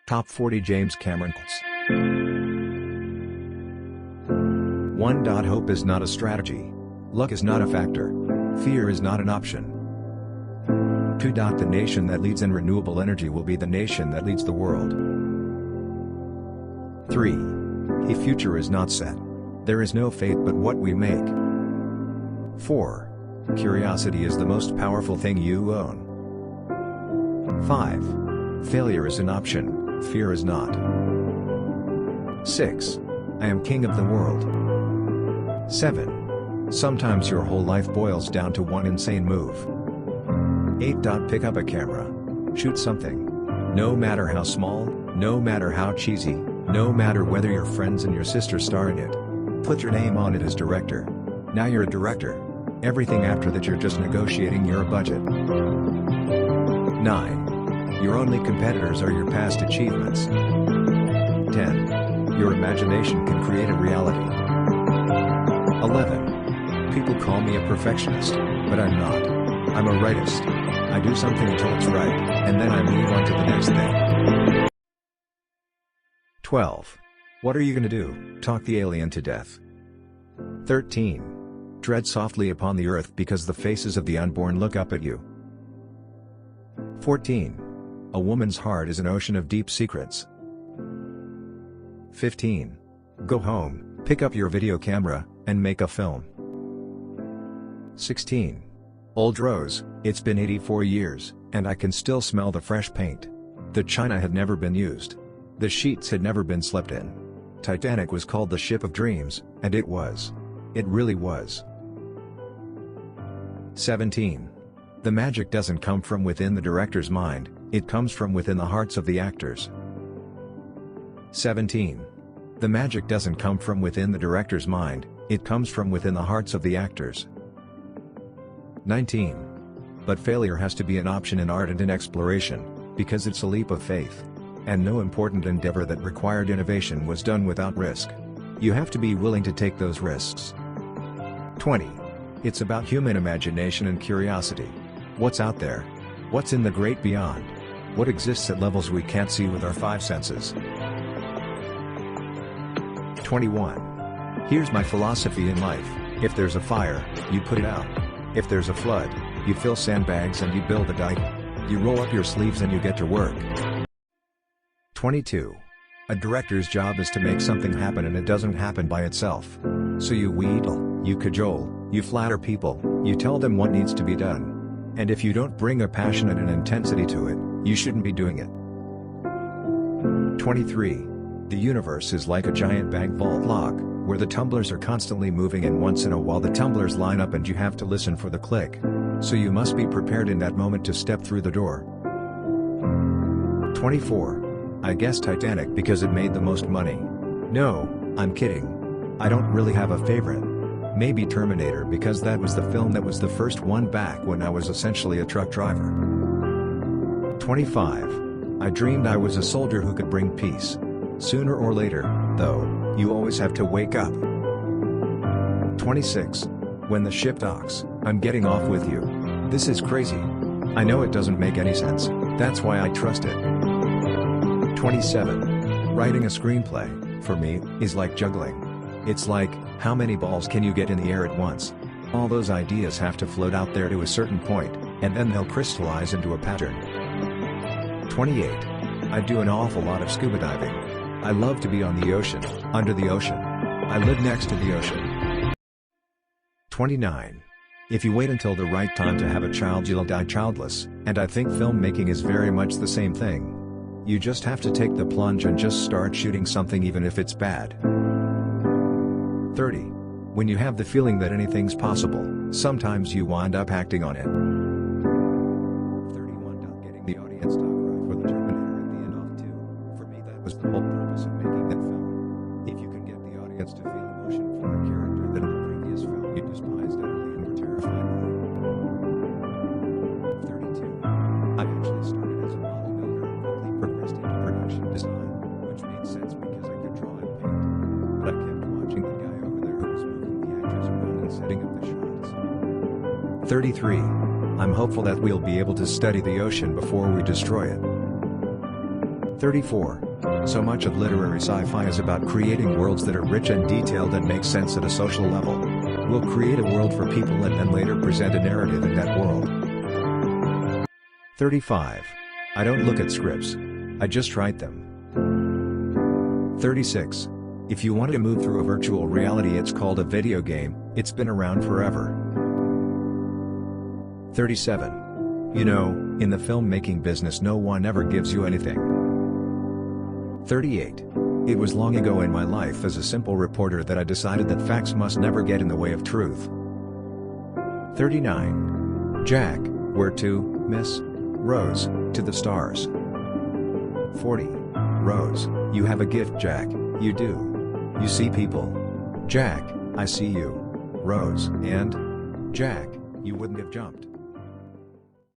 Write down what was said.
Top 40 James Cameron quotes. 1. Hope is not a strategy. Luck is not a factor. Fear is not an option. 2. The nation that leads in renewable energy will be the nation that leads the world. 3. The future is not set. There is no fate but what we make. 4. Curiosity is the most powerful thing you own. 5. Failure is an option, fear is not. 6. I am king of the world. 7. Sometimes your whole life boils down to one insane move. 8. Pick up a camera. Shoot something. No matter how small, no matter how cheesy, no matter whether your friends and your sister star in it. Put your name on it as director. Now you're a director. Everything after that you're just negotiating your budget. 9. Your only competitors are your past achievements. 10. Your imagination can create a reality. 11. People call me a perfectionist, but I'm not. I'm a rightist. I do something until it's right, and then I move on to the next thing. 12. What are you gonna do? Talk the alien to death. 13. Tread softly upon the earth because the faces of the unborn look up at you. 14. A woman's heart is an ocean of deep secrets. 15. Go home, pick up your video camera, and make a film. 16. Old Rose, it's been 84 years, and I can still smell the fresh paint. The china had never been used. The sheets had never been slept in. Titanic was called the ship of dreams, and it was. It really was. 17. The magic doesn't come from within the director's mind, it comes from within the hearts of the actors. 17. The magic doesn't come from within the director's mind, it comes from within the hearts of the actors. 19. But failure has to be an option in art and in exploration, because it's a leap of faith. And no important endeavor that required innovation was done without risk. You have to be willing to take those risks. 20. It's about human imagination and curiosity. What's out there? What's in the great beyond? What exists at levels we can't see with our five senses? 21. Here's my philosophy in life: if there's a fire, you put it out. If there's a flood, you fill sandbags and you build a dike. You roll up your sleeves and you get to work. 22. A director's job is to make something happen, and it doesn't happen by itself. So you wheedle, you cajole, you flatter people, you tell them what needs to be done. And if you don't bring a passion and an intensity to it, you shouldn't be doing it. 23. The universe is like a giant bank vault lock, where the tumblers are constantly moving, and once in a while the tumblers line up and you have to listen for the click. So you must be prepared in that moment to step through the door. 24. I guess Titanic because it made the most money. No, I'm kidding. I don't really have a favorite. Maybe Terminator, because that was the film that was the first one back when I was essentially a truck driver. 25. I dreamed I was a soldier who could bring peace. Sooner or later, though, you always have to wake up. 26. When the ship docks, I'm getting off with you. This is crazy. I know it doesn't make any sense, that's why I trust it. 27. Writing a screenplay, for me, is like juggling. It's like, how many balls can you get in the air at once? All those ideas have to float out there to a certain point, and then they'll crystallize into a pattern. 28. I do an awful lot of scuba diving. I love to be on the ocean, under the ocean. I live next to the ocean. 29. If you wait until the right time to have a child, you'll die childless, and I think filmmaking is very much the same thing. You just have to take the plunge and just start shooting something even if it's bad. 30. When you have the feeling that anything's possible, sometimes you wind up acting on it. 31. Getting the audience to cry for the Terminator at the end of 2. For me, that was the whole purpose of making that film. If you can get the audience to feel emotion for a character that in the previous film you despised utterly and were terrified by. 32. I actually started as a model builder and quickly progressed into production design, which made sense because I could draw and paint. But I kept watching the guy over there who was moving the actors around and setting up the shots. 33. I'm hopeful that we'll be able to study the ocean before we destroy it. 34. So much of literary sci-fi is about creating worlds that are rich and detailed and make sense at a social level. We'll create a world for people and then later present a narrative in that world. 35. I don't look at scripts. I just write them. 36. If you want to move through a virtual reality, it's called a video game. It's been around forever. 37. You know, in the filmmaking business no one ever gives you anything. 38. It was long ago in my life as a simple reporter that I decided that facts must never get in the way of truth. 39. Jack, where to, Miss Rose, to the stars. 40. Rose, you have a gift, Jack, you do. You see people. Jack, I see you. Rose, and Jack, you wouldn't have jumped.